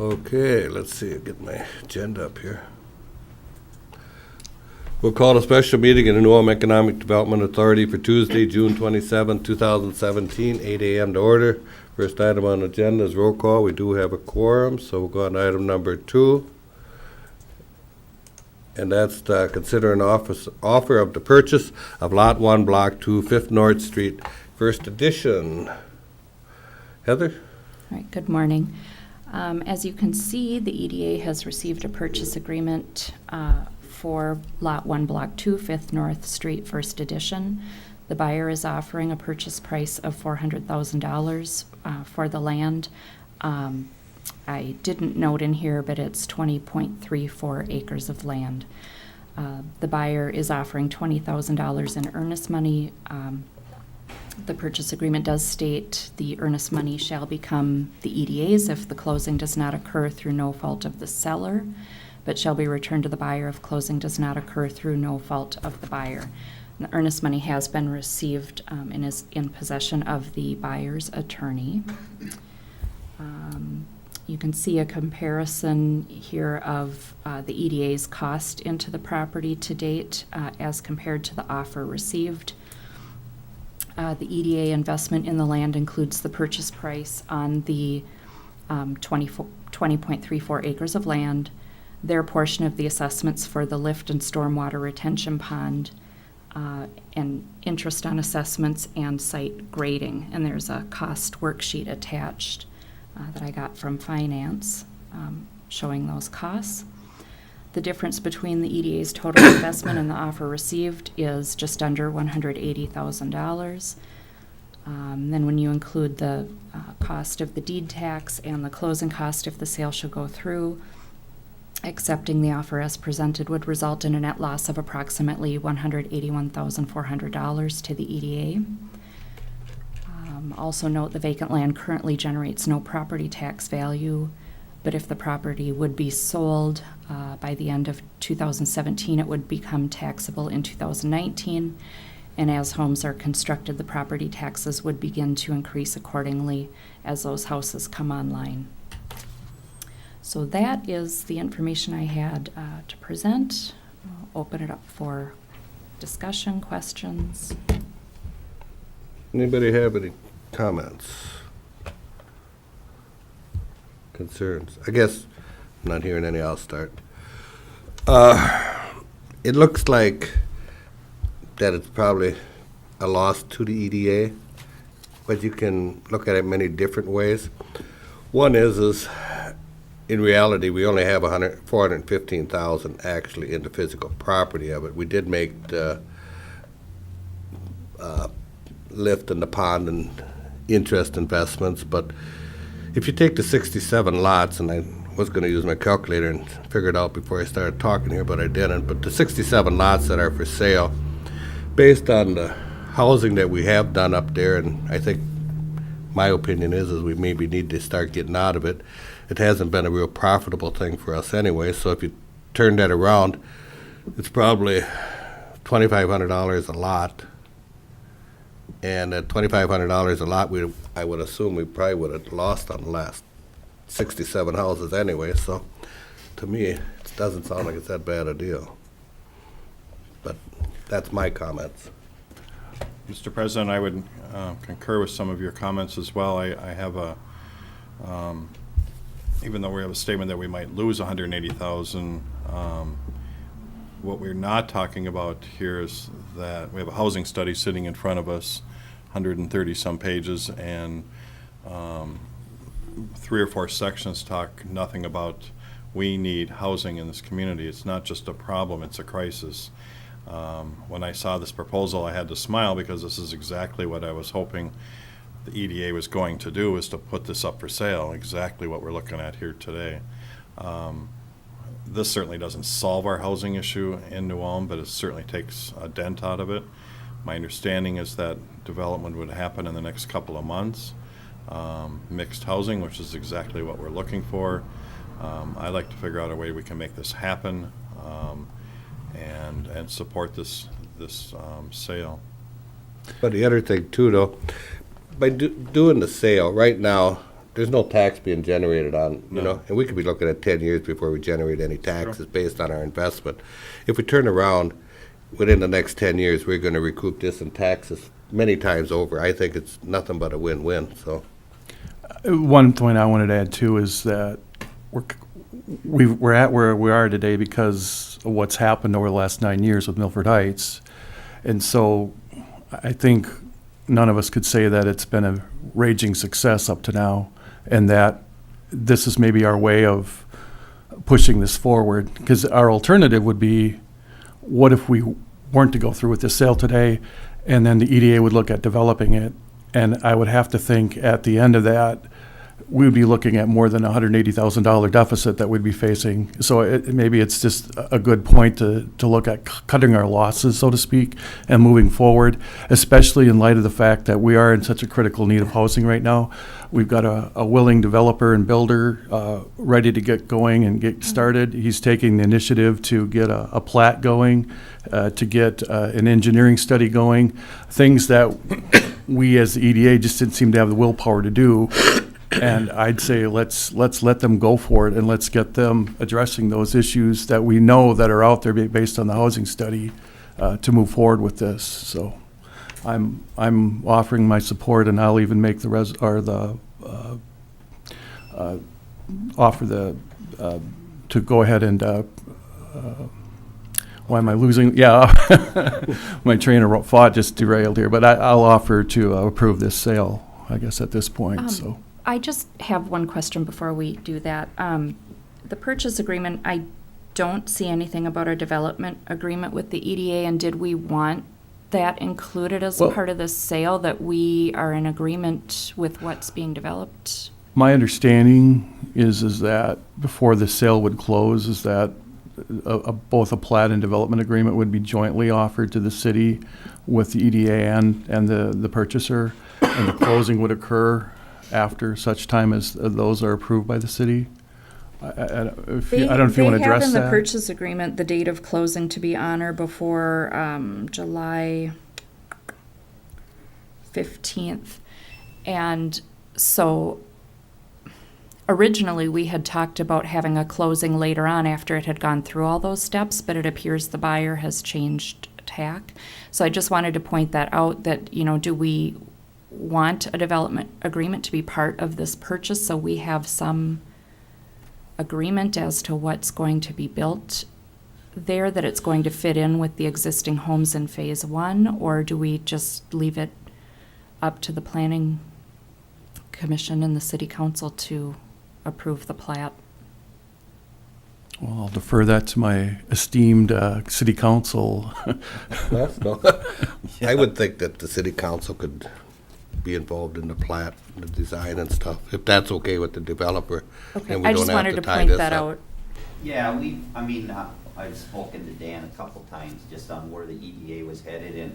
Okay, let's see, get my agenda up here. We'll call a special meeting in the New Ulm Economic Development Authority for Tuesday, June 27, 2017, 8 a.m. to order. First item on the agenda is roll call. We do have a quorum, so we'll go on to item number 2. And that's to consider an offer of the purchase of Lot 1, Block 2, 5th North Street, First Edition. Heather? All right, good morning. As you can see, the EDA has received a purchase agreement for Lot 1, Block 2, 5th North Street, First Edition. The buyer is offering a purchase price of $400,000 for the land. I didn't note in here, but it's 20.34 acres of land. The buyer is offering $20,000 in earnest money. The purchase agreement does state the earnest money shall become the EDA's if the closing does not occur through no fault of the seller, but shall be returned to the buyer if closing does not occur through no fault of the buyer. And the earnest money has been received and is in possession of the buyer's attorney. You can see a comparison here of the EDA's cost into the property to date as compared to the offer received. The EDA investment in the land includes the purchase price on the 20.34 acres of land, their portion of the assessments for the lift and stormwater retention pond, and interest on assessments and site grading. And there's a cost worksheet attached that I got from finance showing those costs. The difference between the EDA's total investment and the offer received is just under $180,000. Then when you include the cost of the deed tax and the closing cost if the sale should go through, accepting the offer as presented would result in a net loss of approximately $181,400 to the EDA. Also note the vacant land currently generates no property tax value, but if the property would be sold by the end of 2017, it would become taxable in 2019, and as homes are constructed, the property taxes would begin to increase accordingly as those houses come online. So that is the information I had to present. I'll open it up for discussion, questions. Anybody have any comments? Concerns? I guess I'm not hearing any. I'll start. It looks like that it's probably a loss to the EDA, but you can look at it many different ways. One is in reality we only have $415,000 actually in the physical property of it. We did make the lift in the pond and interest investments, but if you take the 67 lots, and I was going to use my calculator and figure it out before I started talking here, but I didn't, but the 67 lots that are for sale, based on the housing that we have done up there, and I think my opinion is we maybe need to start getting out of it. It hasn't been a real profitable thing for us anyway, so if you turn that around, it's probably $2,500 a lot. And at $2,500 a lot, I would assume we probably would have lost on the last 67 houses anyway. So to me, it doesn't sound like it's that bad a deal. But that's my comments. Mr. President, I would concur with some of your comments as well. I have even though we have a statement that we might lose $180,000, what we're not talking about here is that we have a housing study sitting in front of us, 130 some pages, and 3 or 4 sections talk nothing about we need housing in this community. It's not just a problem, it's a crisis. When I saw this proposal, I had to smile because this is exactly what I was hoping the EDA was going to do, is to put this up for sale, exactly what we're looking at here today. This certainly doesn't solve our housing issue in New Ulm, but it certainly takes a dent out of it. My understanding is that development would happen in the next couple of months. Mixed housing, which is exactly what we're looking for. I'd like to figure out a way we can make this happen and support this sale. But the other thing too, though, by doing the sale, right now, there's no tax being generated on, you No. know, and we could be looking at 10 years before we generate any taxes based on our investment. If we turn around, within the next 10 years, we're going to recoup this in taxes many times over. I think it's nothing but a win-win, so. One point I wanted to add too is that we're at where we are today because of what's happened over the last 9 years with Milford Heights. And so I think none of us could say that it's been a raging success up to now, and that this is maybe our way of pushing this forward. Because our alternative would be, what if we weren't to go through with this sale today, and then the EDA would look at developing it? And I would have to think at the end of that, we would be looking at more than a $180,000 deficit that we'd be facing. So maybe it's just a good point to look at cutting our losses, so to speak, and moving forward, especially in light of the fact that we are in such a critical need of housing right now. We've got a willing developer and builder ready to get going and get started. He's taking the initiative to get a plat going, to get an engineering study going, things that we as the EDA just didn't seem to have the willpower to do. And I'd say let's let them go for it, and let's get them addressing those issues that we know that are out there based on the housing study to move forward with this. So I'm offering my support, and I'll even make offer to go ahead and why am I losing? Yeah, my train of thought just derailed here. But I'll offer to approve this sale, I guess, at this point. So. I just have one question before we do that. The purchase agreement, I don't see anything about our development agreement with the EDA, and did we want that included as Well- part of the sale, that we are in agreement with what's being developed? My understanding is that before the sale would close, is that both a plat and development agreement would be jointly offered to the city with the EDA and the purchaser, and the closing would occur after such time as those are approved by the city. I don't know if you want to address They have in the that. purchase agreement the date of closing to be on or before July 15th. And so originally, we had talked about having a closing later on after it had gone through all those steps, but it appears the buyer has changed tack. So I just wanted to point that out, that, you know, do we want a development agreement to be part of this purchase so we have some agreement as to what's going to be built there, that it's going to fit in with the existing homes in phase one, or do we just leave it up to the planning commission and the city council to approve the plat? Well, I'll defer that to my esteemed city council. No. I would think that the city council could be involved in the plat, the design and stuff, if that's okay with the developer. Okay, and we I don't just have wanted to tie point this that up. out. Yeah, I've spoken to Dan a couple times just on where the EDA was headed,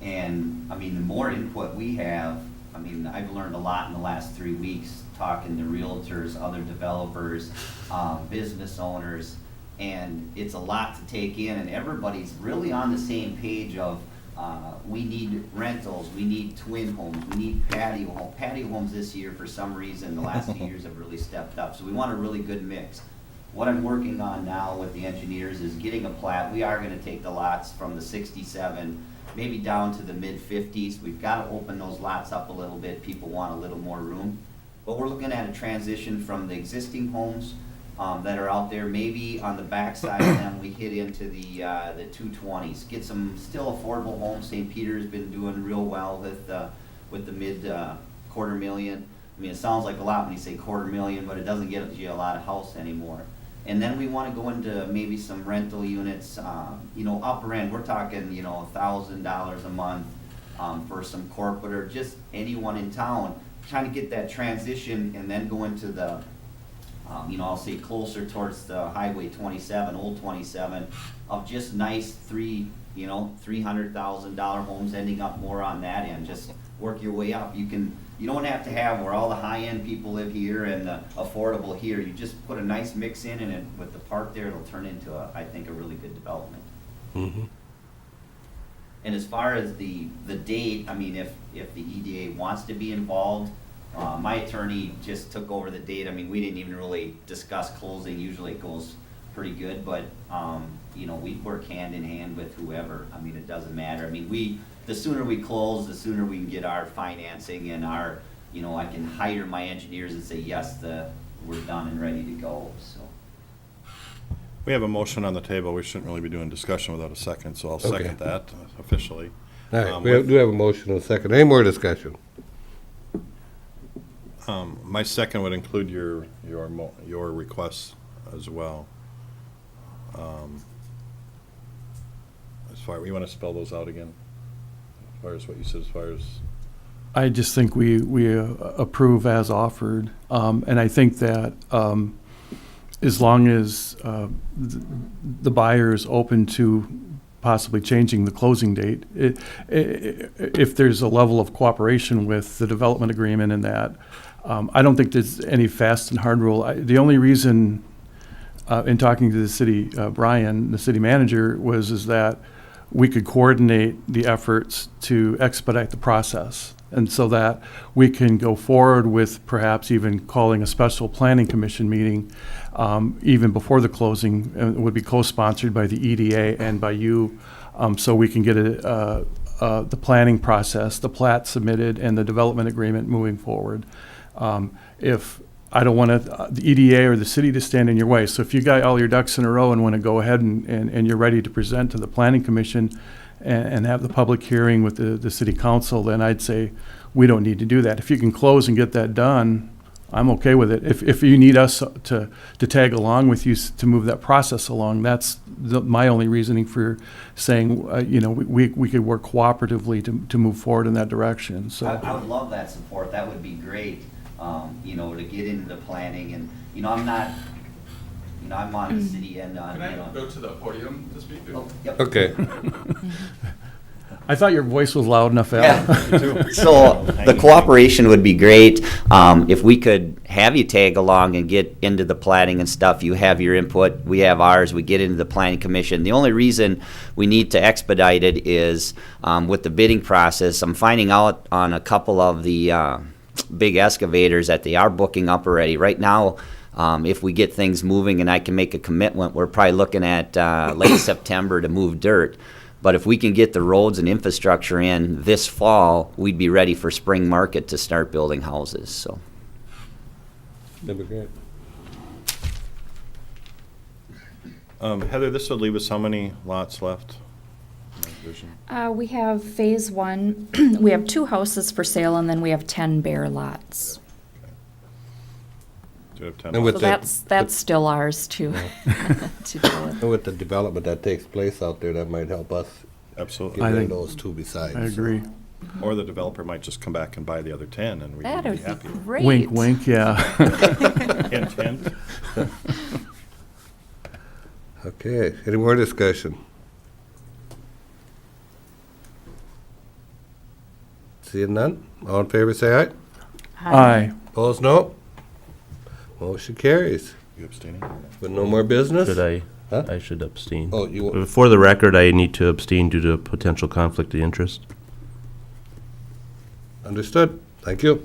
and, I mean, the more input we have, I mean, I've learned a lot in the last 3 weeks, talking to realtors, other developers, business owners, and it's a lot to take in, and everybody's really on the same page of, we need rentals, we need twin homes, we need patio homes. Patio homes this year, for some reason, the last few years have really stepped up, so we want a really good mix. What I'm working on now with the engineers is getting a plat. We are gonna take the lots from the 67, maybe down to the mid-50s. We've gotta open those lots up a little bit. People want a little more room. But we're looking at a transition from the existing homes that are out there, maybe on the backside of them, we hit into the 220s. Get some still affordable homes. St. Peter's been doing real well with the mid $250,000. I mean, it sounds like a lot when you say $250,000, but it doesn't get you a lot of house anymore. And then we want to go into maybe some rental units, you know, upper end. We're talking, you know, $1,000 a month for some corporate or just anyone in town. Trying to get that transition and then go into the, you know, I'll say closer towards the Highway 27, Old 27, of just nice $300,000 homes, ending up more on that end. Just work your way up. You don't have to have where all the high-end people live here and the affordable here. You just put a nice mix in, and with the park there, it'll turn into, I think, a really good development. Mhm. And as far as the date, I mean, if the EDA wants to be involved, My attorney just took over the date. I mean, we didn't even really discuss closing. Usually it goes pretty good, but, you know, we work hand in hand with whoever. I mean, it doesn't matter. I mean, the sooner we close, the sooner we can get our financing and our, you know, I can hire my engineers and say, yes, we're done and ready to go, so. We have a motion on the table. We shouldn't really be doing discussion without a second, so I'll Okay. second that officially. All right, with- do have a motion and a second. Any more discussion? My second would include your requests as well. As far, you want to spell those out again? As far as what you said, as far as, I just think we approve as offered. And I think that as long as the buyer is open to possibly changing the closing date, if there's a level of cooperation with the development agreement in that, I don't think there's any fast and hard rule. The only reason, in talking to the city, Brian, the city manager, is that we could coordinate the efforts to expedite the process. And so that we can go forward with perhaps even calling a special planning commission meeting even before the closing. It would be co-sponsored by the EDA and by you, so we can get the planning process, the plat submitted, and the development agreement moving forward. If I don't want the EDA or the city to stand in your way. So if you got all your ducks in a row and want to go ahead and you're ready to present to the planning commission and have the public hearing with the city council, then I'd say we don't need to do that. If you can close and get that done, I'm okay with it. If you need us to tag along with you to move that process along, that's my only reasoning for saying, we could work cooperatively to move forward in that direction, so. I would love that support. That would be great, to get into the planning and, I'm not, I'm on the city end on, Can I go to the podium to speak? Oh, yep. Okay. I thought your voice was loud enough, Al. Yeah. So the cooperation would be great. If we could have you tag along and get into the planning and stuff, you have your input, we have ours, we get into the planning commission. The only reason we need to expedite it is with the bidding process. I'm finding out on a couple of the big excavators that they are booking up already. Right now, if we get things moving and I can make a commitment, we're probably looking at late September to move dirt. But if we can get the roads and infrastructure in this fall, we'd be ready for spring market to start building houses, so. That'd be great. Heather, this would leave us how many lots left? in that division? We have phase one, we have 2 houses for sale, and then we have 10 bare lots. Do you have 10 And with So lots? that's still ours to, to deal with. And with the development that takes place out there, that might help us Absolutely. get I rid of think- those two besides. I agree. Or the developer might just come back and buy the other 10 and we'd That be would be happy. great. Wink, wink, yeah. Hint, hint. Okay, any more discussion? Seeing none? All in favor, say aye. Aye. Opposed, no? Motion carries. You abstaining? With no more business? Should I? Huh? I should abstain. Oh, you, For the record, I need to abstain due to potential conflict of interest. understood. Thank you.